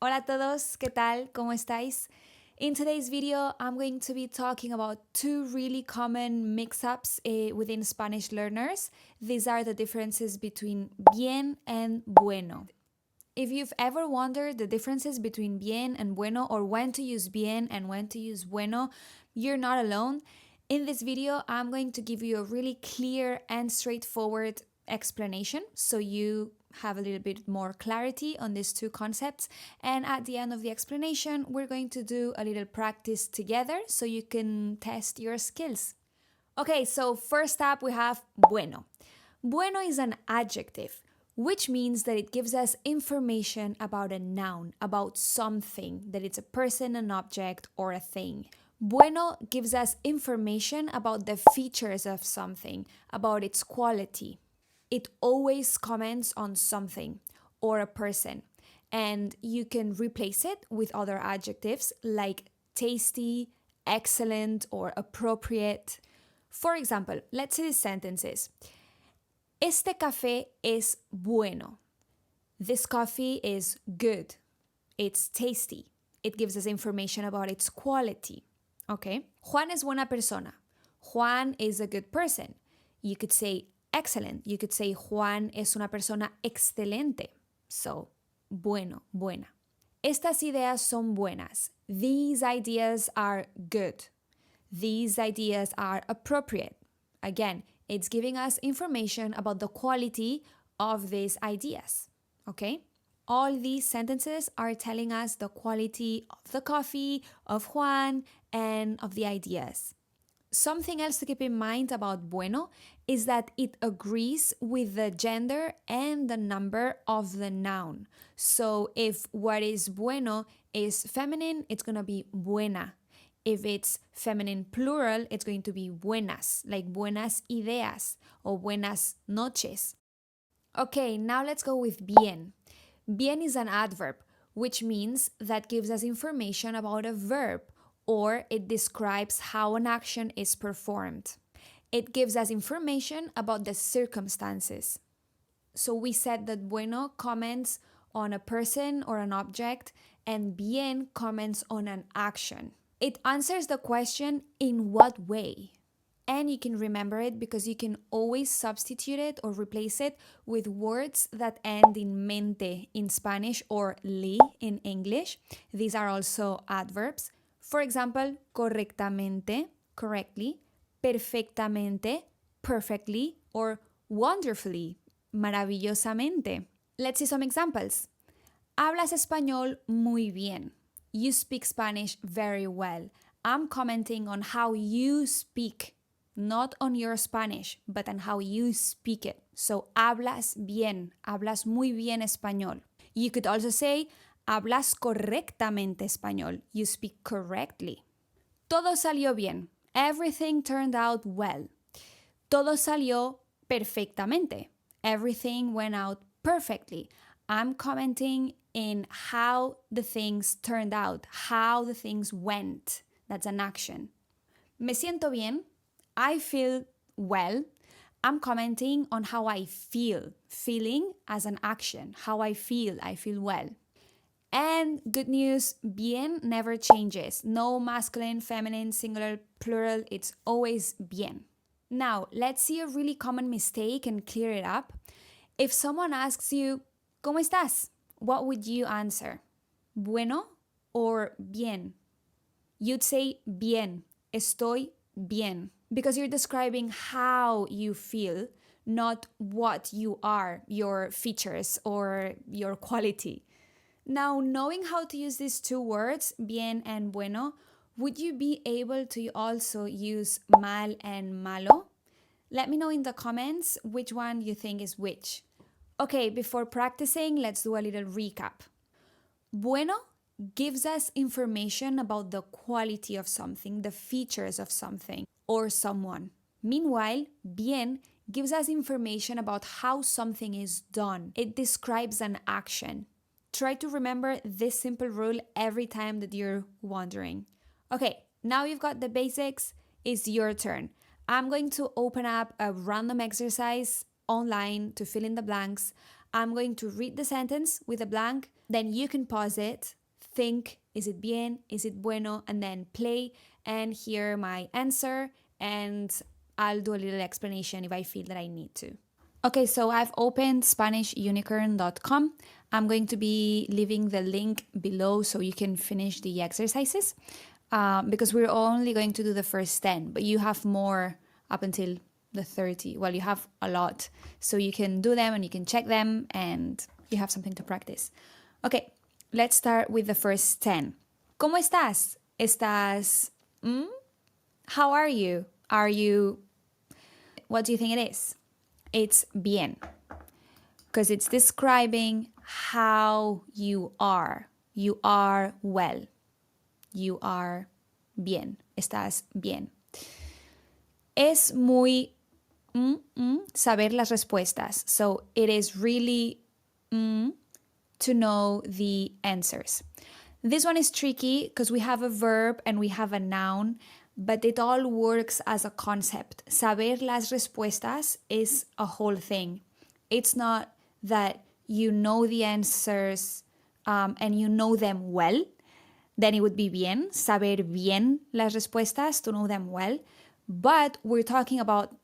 Hola a todos, ¿qué tal? ¿Cómo estáis? In today's video, I'm going to be talking about two really common mix-ups within Spanish learners. These are the differences between bien and bueno. If you've ever wondered the differences between bien and bueno, or when to use bien and when to use bueno, you're not alone. In this video, I'm going to give you a really clear and straightforward explanation so you have a little bit more clarity on these two concepts. And at the end of the explanation, we're going to do a little practice together so you can test your skills. Okay, so first up we have bueno. Bueno is an adjective, which means that it gives us information about a noun, about something, that it's a person, an object, or a thing. Bueno gives us information about the features of something, about its quality. It always comments on something or a person, and you can replace it with other adjectives like tasty, excellent, or appropriate. For example, let's see these sentences. Este café es bueno. This coffee is good. It's tasty. It gives us information about its quality. Okay? Juan es buena persona. Juan is a good person. You could say excellent. You could say Juan es una persona excelente. So, bueno, buena. Estas ideas son buenas. These ideas are good. These ideas are appropriate. Again, it's giving us information about the quality of these ideas. Okay? All these sentences are telling us the quality of the coffee, of Juan, and of the ideas. Something else to keep in mind about bueno is that it agrees with the gender and the number of the noun. So if what is bueno is feminine, it's going to be buena. If it's feminine plural, it's going to be buenas, like buenas ideas or buenas noches. Okay, now let's go with bien. Bien is an adverb, which means that gives us information about a verb, or it describes how an action is performed. It gives us information about the circumstances. So we said that bueno comments on a person or an object, and bien comments on an action. It answers the question, in what way? And you can remember it because you can always substitute it or replace it with words that end in mente in Spanish or li in English. These are also adverbs. For example, correctamente, correctly, perfectamente, perfectly, or wonderfully, maravillosamente. Let's see some examples. Hablas español muy bien. You speak Spanish very well. I'm commenting on how you speak, not on your Spanish, but on how you speak it. So, hablas bien, hablas muy bien español. You could also say, hablas correctamente español. You speak correctly. Todo salió bien. Everything turned out well. Todo salió perfectamente. Everything went out perfectly. I'm commenting in how the things turned out, how the things went. That's an action. Me siento bien. I feel well. I'm commenting on how I feel. Feeling as an action. How I feel well. And good news, bien never changes. No masculine, feminine, singular, plural. It's always bien. Now, let's see a really common mistake and clear it up. If someone asks you, ¿Cómo estás? What would you answer? Bueno or bien? You'd say bien. Estoy bien. Because you're describing how you feel, not what you are, your features or your quality. Now, knowing how to use these two words, bien and bueno, would you be able to also use mal and malo? Let me know in the comments which one you think is which. Okay, before practicing, let's do a little recap. Bueno gives us information about the quality of something, the features of something, or someone. Meanwhile, bien gives us information about how something is done. It describes an action. Try to remember this simple rule every time that you're wondering. Okay, now you've got the basics, it's your turn. I'm going to open up a random exercise online to fill in the blanks. I'm going to read the sentence with a blank, then you can pause it, think, is it bien, is it bueno, and then play and hear my answer, and I'll do a little explanation if I feel that I need to. Okay, so I've opened SpanishUnicorn.com. I'm going to be leaving the link below so you can finish the exercises because we're only going to do the first 10, but you have more up until the 30. Well, you have a lot, so you can do them and you can check them and you have something to practice. Okay, let's start with the first 10. ¿Cómo estás? ¿Estás? How are you? Are you? What do you think it is? It's bien, because it's describing how you are. You are well. You are bien. Estás bien. Es muy saber las respuestas. So it is really to know the answers. This one is tricky because we have a verb and we have a noun, but it all works as a concept. Saber las respuestas is a whole thing. It's not that you know the answers and you know them well, then it would be bien. Saber bien las respuestas, to know them well. But we're talking about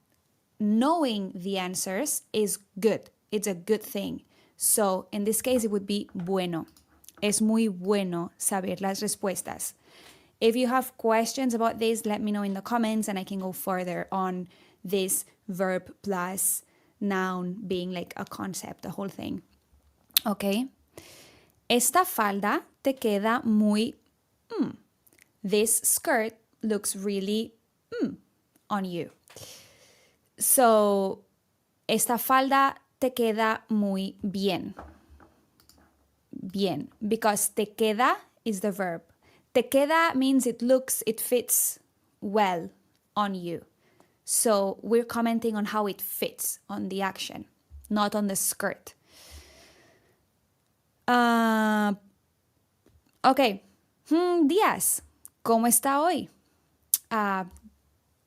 knowing the answers is good. It's a good thing. So in this case, it would be bueno. Es muy bueno saber las respuestas. If you have questions about this, let me know in the comments and I can go further on this verb plus noun being like a concept, the whole thing. Okay. Esta falda te queda muy. This skirt looks really on you. So, esta falda te queda muy bien. Bien, because te queda is the verb. Te queda means it fits well on you. So we're commenting on how it fits on the action, not on the skirt. Okay. Días. ¿Cómo está hoy?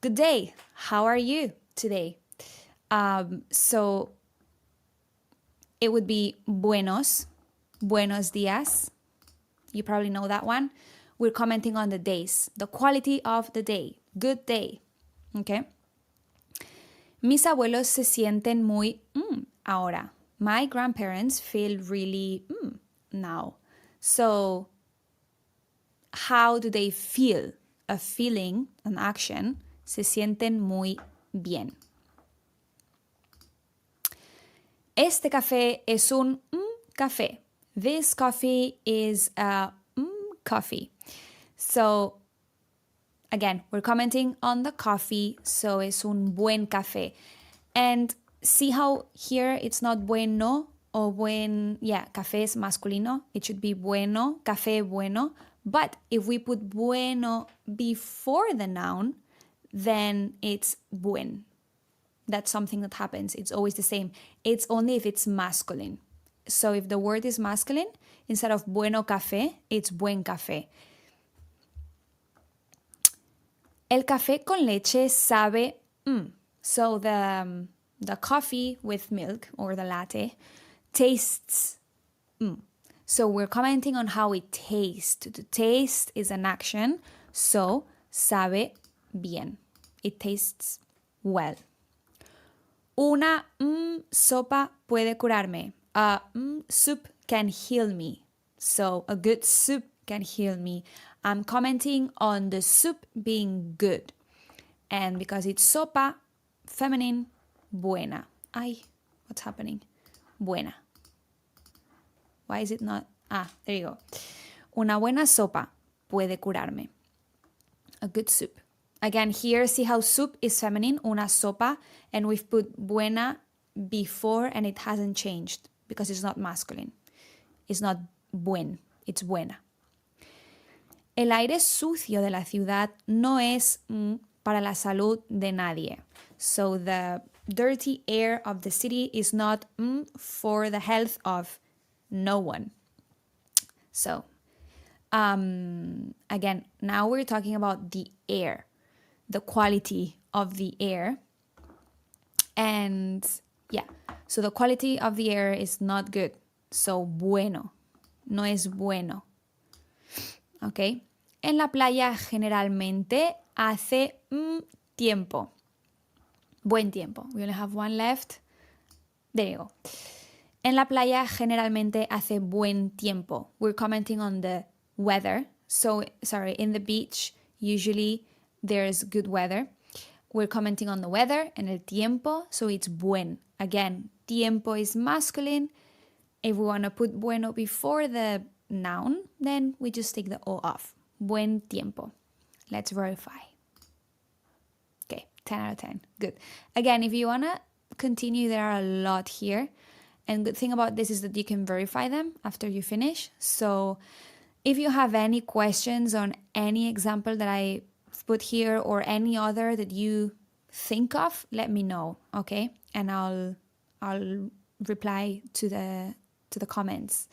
Good day. How are you today? So it would be buenos días. You probably know that one. We're commenting on the days, the quality of the day. Good day. Okay. Mis abuelos se sienten muy ahora. My grandparents feel really now. So how do they feel? A feeling, an action. Se sienten muy bien. Este café es un café. This coffee is a coffee. So, again, we're commenting on the coffee, so es un buen café. And see how here it's not bueno or café es masculino. It should be bueno, café bueno. But if we put bueno before the noun, then it's buen. That's something that happens. It's always the same. It's only if it's masculine. So if the word is masculine, instead of bueno café, it's buen café. El café con leche sabe. So the coffee with milk or the latte tastes. So we're commenting on how it tastes. To taste is an action. So sabe bien. It tastes well. Una sopa puede curarme. A soup can heal me. So a good soup can heal me. I'm commenting on the soup being good. And because it's sopa, feminine, buena. Ay, what's happening? Buena. Why is it not? There you go. Una buena sopa puede curarme. A good soup. Again, here, see how soup is feminine, una sopa, and we've put buena before and it hasn't changed because it's not masculine. It's not buen, it's buena. El aire sucio de la ciudad no es para la salud de nadie. So the dirty air of the city is not for the health of no one. So, again, now we're talking about the air, the quality of the air. And Yeah, so the quality of the air is not good. So bueno, no es bueno. ¿Ok? En la playa generalmente hace tiempo. Buen tiempo. We only have one left. There you go. En la playa generalmente hace buen tiempo. We're commenting on the weather. So, sorry, in the beach, usually there's good weather. We're commenting on the weather and el tiempo, so it's buen. Again, tiempo is masculine. If we want to put bueno before the noun, then we just take the O off. Buen tiempo. Let's verify. Okay, 10 out of 10. Good. Again, if you want to continue, there are a lot here. And good thing about this is that you can verify them after you finish. So if you have any questions on any example that I put here or any other that you think of, let me know, okay? And I'll reply to the comments.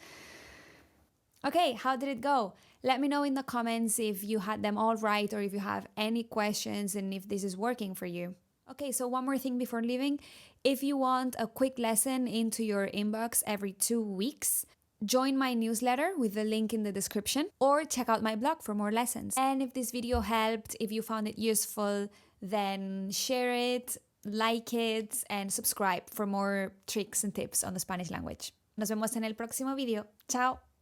Okay, how did it go? Let me know in the comments if you had them all right or if you have any questions and if this is working for you. Okay, so one more thing before leaving. If you want a quick lesson into your inbox every 2 weeks, join my newsletter with the link in the description or check out my blog for more lessons. And if this video helped, if you found it useful, then share it, like it, and subscribe for more tricks and tips on the Spanish language. Nos vemos en el próximo video. Chao!